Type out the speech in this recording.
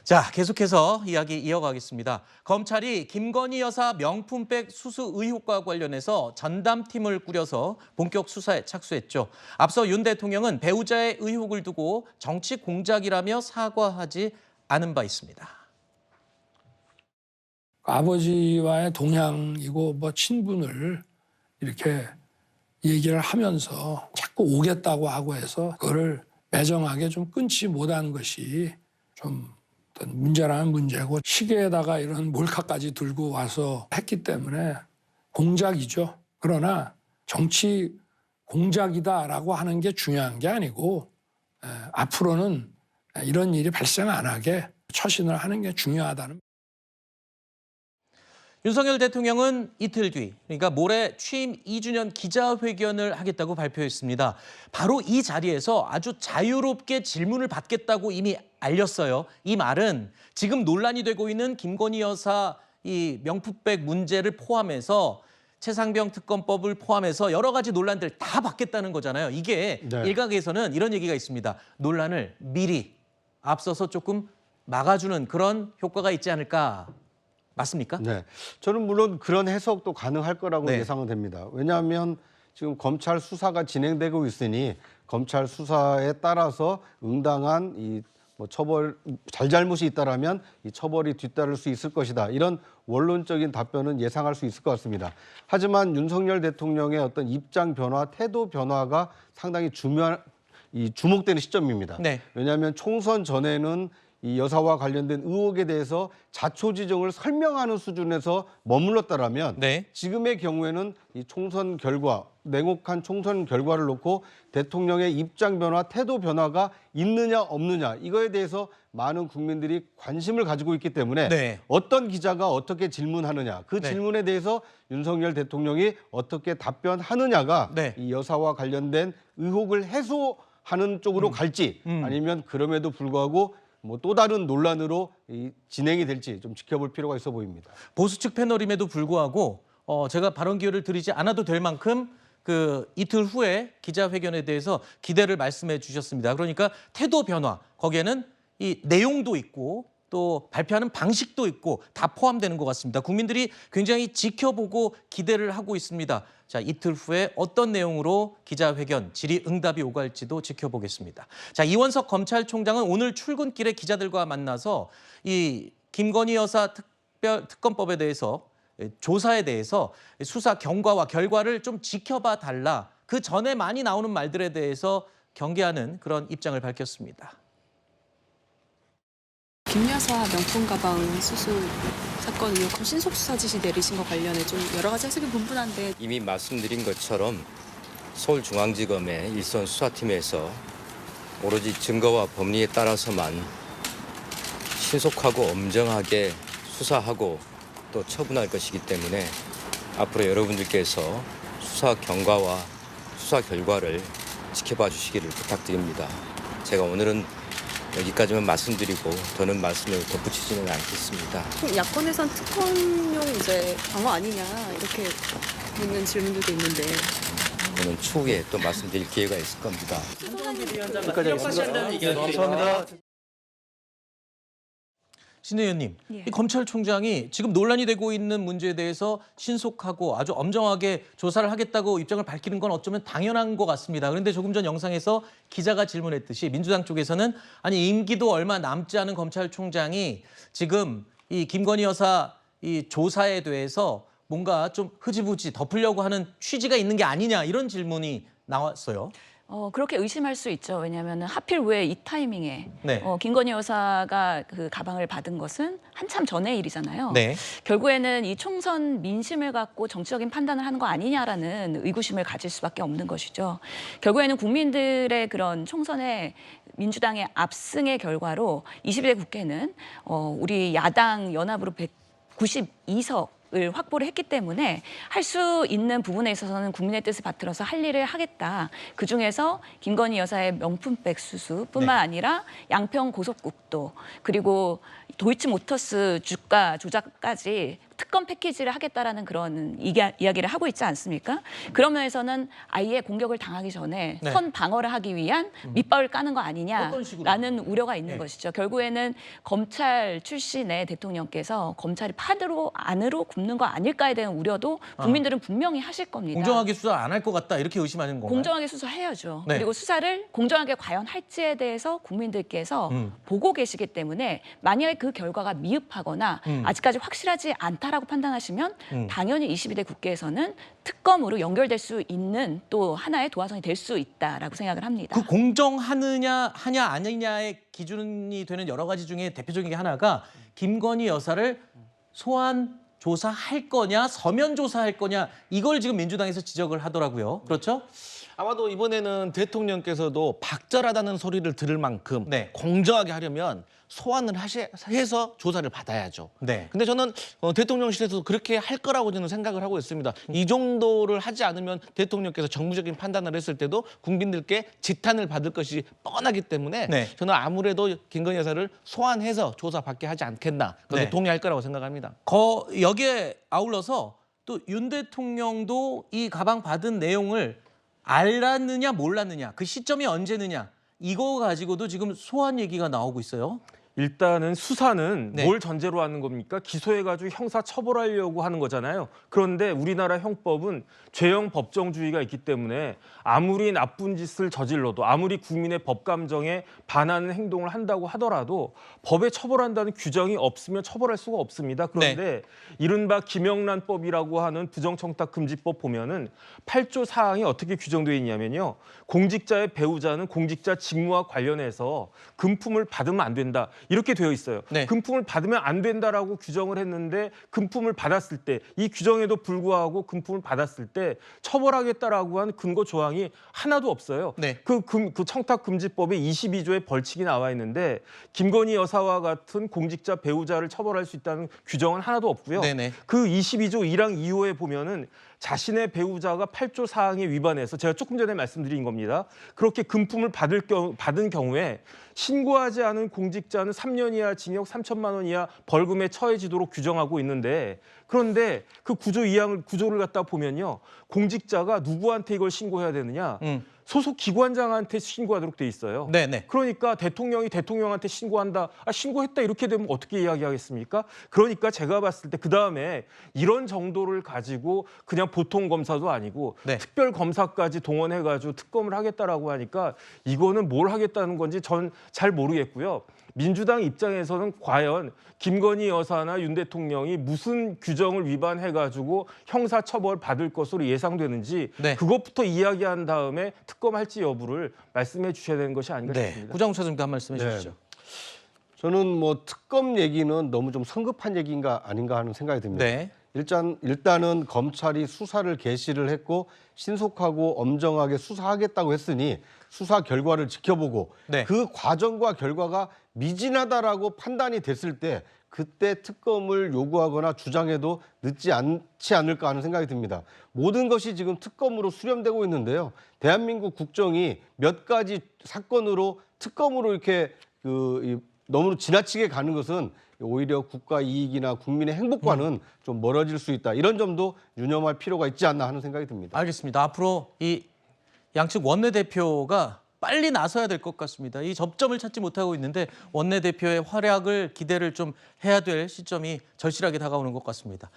자, 계속해서 이야기 이어가겠습니다. 검찰이 김건희 여사 명품백 수수 의혹과 관련해서 전담팀을 꾸려서 본격 수사에 착수했죠. 앞서 윤 대통령은 배우자의 의혹을 두고 정치 공작이라며 사과하지 않은 바 있습니다. 아버지와의 동향이고 친분을 이렇게 얘기를 하면서 자꾸 오겠다고 하고 해서 그거를 매정하게 좀 끊지 못한 것이 좀 어떤 문제라는 문제고, 시계에다가 이런 몰카까지 들고 와서 했기 때문에 공작이죠. 그러나 정치 공작이다라고 하는 게 중요한 게 아니고 앞으로는 이런 일이 발생 안 하게 처신을 하는 게 중요하다는. 윤석열 대통령은 이틀 뒤, 그러니까 모레 취임 2주년 기자회견을 하겠다고 발표했습니다. 바로 이 자리에서 아주 자유롭게 질문을 받겠다고 이미 알렸어요. 이 말은 지금 논란이 되고 있는 김건희 여사 이 명품백 문제를 포함해서 최상병 특검법을 포함해서 여러 가지 논란들 다 받겠다는 거잖아요. 이게 일각에서는 이런 얘기가 있습니다. 논란을 미리 앞서서 조금 막아주는 그런 효과가 있지 않을까. 맞습니까? 네, 저는 물론 그런 해석도 가능할 거라고 예상은 됩니다. 왜냐하면 지금 검찰 수사가 진행되고 있으니 검찰 수사에 따라서 응당한 이 처벌 잘잘못이 있다라면 이 처벌이 뒤따를 수 있을 것이다. 이런 원론적인 답변은 예상할 수 있을 것 같습니다. 하지만 윤석열 대통령의 어떤 입장 변화, 태도 변화가 상당히 주목되는 시점입니다. 왜냐하면 총선 전에는 이 여사와 관련된 의혹에 대해서 자초지종을 설명하는 수준에서 머물렀다라면 지금의 경우에는 이 총선 결과, 냉혹한 총선 결과를 놓고 대통령의 입장 변화, 태도 변화가 있느냐 없느냐 이거에 대해서 많은 국민들이 관심을 가지고 있기 때문에 어떤 기자가 어떻게 질문하느냐, 그 질문에 대해서 윤석열 대통령이 어떻게 답변하느냐가 이 여사와 관련된 의혹을 해소하는 쪽으로 갈지 아니면 그럼에도 불구하고 또 다른 논란으로 진행이 될지 좀 지켜볼 필요가 있어 보입니다. 보수 측 패널임에도 불구하고 제가 발언 기회를 드리지 않아도 될 만큼 그 이틀 후에 기자회견에 대해서 기대를 말씀해 주셨습니다. 그러니까 태도 변화, 거기에는 이 내용도 있고 또 발표하는 방식도 있고 다 포함되는 것 같습니다. 국민들이 굉장히 지켜보고 기대를 하고 있습니다. 자, 이틀 후에 어떤 내용으로 기자회견, 질의응답이 오갈지도 지켜보겠습니다. 자, 이원석 검찰총장은 오늘 출근길에 기자들과 만나서 이 김건희 여사 특검법에 대해서 조사에 대해서 수사 경과와 결과를 좀 지켜봐 달라. 그 전에 많이 나오는 말들에 대해서 경계하는 그런 입장을 밝혔습니다. 김 여사 명품 가방 수수 사건 의혹 신속 수사 지시 내리신 것 관련해 좀 여러 가지 해석이 분분한데, 이미 말씀드린 것처럼 서울중앙지검의 일선 수사팀에서 오로지 증거와 법리에 따라서만 신속하고 엄정하게 수사하고 또 처분할 것이기 때문에 앞으로 여러분들께서 수사 경과와 수사 결과를 지켜봐 주시기를 부탁드립니다. 제가 오늘은 여기까지만 말씀드리고 더는 말씀을 덧붙이지는 않겠습니다. 그럼 야권에선 특검용 방어 아니냐 이렇게 묻는 질문들도 있는데, 저는 추후에 또 말씀드릴 기회가 있을 겁니다. 여기까지 하겠습니다. 감사합니다. 신 의원님, 이 검찰총장이 지금 논란이 되고 있는 문제에 대해서 신속하고 아주 엄정하게 조사를 하겠다고 입장을 밝히는 건 어쩌면 당연한 것 같습니다. 그런데 조금 전 영상에서 기자가 질문했듯이 민주당 쪽에서는 아니 임기도 얼마 남지 않은 검찰총장이 지금 이 김건희 여사 이 조사에 대해서 뭔가 좀 흐지부지 덮으려고 하는 취지가 있는 게 아니냐 이런 질문이 나왔어요. 그렇게 의심할 수 있죠. 왜냐하면 하필 왜 이 타이밍에 김건희 여사가 그 가방을 받은 것은 한참 전의 일이잖아요. 결국에는 이 총선 민심을 갖고 정치적인 판단을 하는 거 아니냐라는 의구심을 가질 수밖에 없는 것이죠. 결국에는 국민들의 그런 총선의 민주당의 압승의 결과로 22대 국회는 우리 야당 연합으로 192석 을 확보를 했기 때문에 할 수 있는 부분에 있어서는 국민의 뜻을 받들어서 할 일을 하겠다. 그중에서 김건희 여사의 명품백 수수뿐만 아니라 양평 고속국도 그리고 도이치모터스 주가 조작까지 특검 패키지를 하겠다라는 그런 이야기를 하고 있지 않습니까? 그런 면에서는 아예 공격을 당하기 전에 네. 선 방어를 하기 위한 밑밥을 까는 거 어떤 아니냐라는 식으로? 우려가 있는 네. 것이죠. 결국에는 검찰 출신의 대통령께서 검찰이 파드로 안으로 굽는 거 아닐까에 대한 우려도 국민들은 분명히 하실 겁니다. 공정하게 수사 안 할 것 같다 이렇게 의심하는 건가요? 공정하게 수사해야죠. 네. 그리고 수사를 공정하게 과연 할지에 대해서 국민들께서 보고 계시기 때문에 만약에 그 결과가 미흡하거나 아직까지 확실하지 않다라고 판단하시면 당연히 22대 국회에서는 특검으로 연결될 수 있는 또 하나의 도화선이 될 수 있다라고 생각을 합니다. 그 공정하느냐 하냐 아니냐의 기준이 되는 여러 가지 중에 대표적인 게 하나가 김건희 여사를 소환 조사할 거냐 서면 조사할 거냐 이걸 지금 민주당에서 지적을 하더라고요. 그렇죠? 아마도 이번에는 대통령께서도 박절하다는 소리를 들을 만큼 네. 공정하게 하려면 소환을 해서 조사를 받아야죠. 네. 근데 저는 대통령실에서 그렇게 할 거라고 저는 생각을 하고 있습니다. 이 정도를 하지 않으면 대통령께서 정무적인 판단을 했을 때도 국민들께 지탄을 받을 것이 뻔하기 때문에 네. 저는 아무래도 김건희 여사를 소환해서 조사받게 하지 않겠나. 그것에 네. 동의할 거라고 생각합니다. 여기에 아울러서 또 윤 대통령도 이 가방 받은 내용을 알았느냐 몰랐느냐 그 시점이 언제느냐 이거 가지고도 지금 소환 얘기가 나오고 있어요. 일단은 수사는 네. 뭘 전제로 하는 겁니까? 기소해가지고 형사 처벌하려고 하는 거잖아요. 그런데 우리나라 형법은 죄형 법정주의가 있기 때문에 아무리 나쁜 짓을 저질러도 아무리 국민의 법 감정에 반하는 행동을 한다고 하더라도 법에 처벌한다는 규정이 없으면 처벌할 수가 없습니다. 그런데 이른바 김영란법이라고 하는 부정청탁금지법 보면은 8조 사항이 어떻게 규정되어 있냐면요. 공직자의 배우자는 공직자 직무와 관련해서 금품을 받으면 안 된다. 이렇게 되어 있어요. 네. 금품을 받으면 안 된다라고 규정을 했는데 금품을 받았을 때 이 규정에도 불구하고 금품을 받았을 때 처벌하겠다라고 한 근거 조항이 하나도 없어요. 네. 그 청탁금지법에 22조에 벌칙이 나와 있는데 김건희 여사와 같은 공직자 배우자를 처벌할 수 있다는 규정은 하나도 없고요. 네네. 그 22조 1항 2호에 보면은 자신의 배우자가 8조 사항에 위반해서 제가 조금 전에 말씀드린 겁니다. 그렇게 금품을 받은 경우에 신고하지 않은 공직자는 3년 이하 징역 3천만 원 이하 벌금에 처해지도록 규정하고 있는데 그런데 그 구조를 갖다 보면요. 공직자가 누구한테 이걸 신고해야 되느냐. 소속 기관장한테 신고하도록 돼 있어요. 네네. 그러니까 대통령이 대통령한테 신고한다. 신고했다 이렇게 되면 어떻게 이야기하겠습니까? 그러니까 제가 봤을 때 그다음에 이런 정도를 가지고 그냥 보통 검사도 아니고 네. 특별 검사까지 동원해가지고 특검을 하겠다라고 하니까 이거는 뭘 하겠다는 건지 전 잘 모르겠고요. 민주당 입장에서는 과연 김건희 여사나 윤 대통령이 무슨 규정을 위반해가지고 형사처벌 받을 것으로 예상되는지 네. 그것부터 이야기한 다음에 특검할지 여부를 말씀해 주셔야 되는 것이 아닌가 싶습니다. 구장욱 차장님도 한 말씀 네. 해주시죠. 저는 뭐 특검 얘기는 너무 좀 성급한 얘기인가 아닌가 하는 생각이 듭니다. 네. 일단은 검찰이 수사를 개시를 했고 신속하고 엄정하게 수사하겠다고 했으니 수사 결과를 지켜보고 네. 그 과정과 결과가 미진하다라고 판단이 됐을 때 그때 특검을 요구하거나 주장해도 늦지 않지 않을까 하는 생각이 듭니다. 모든 것이 지금 특검으로 수렴되고 있는데요. 대한민국 국정이 몇 가지 사건으로 특검으로 이렇게 너무 지나치게 가는 것은 오히려 국가 이익이나 국민의 행복과는 좀 멀어질 수 있다. 이런 점도 유념할 필요가 있지 않나 하는 생각이 듭니다. 알겠습니다. 앞으로 이 양측 원내대표가 빨리 나서야 될 것 같습니다. 이 접점을 찾지 못하고 있는데 원내대표의 활약을 기대를 좀 해야 될 시점이 절실하게 다가오는 것 같습니다.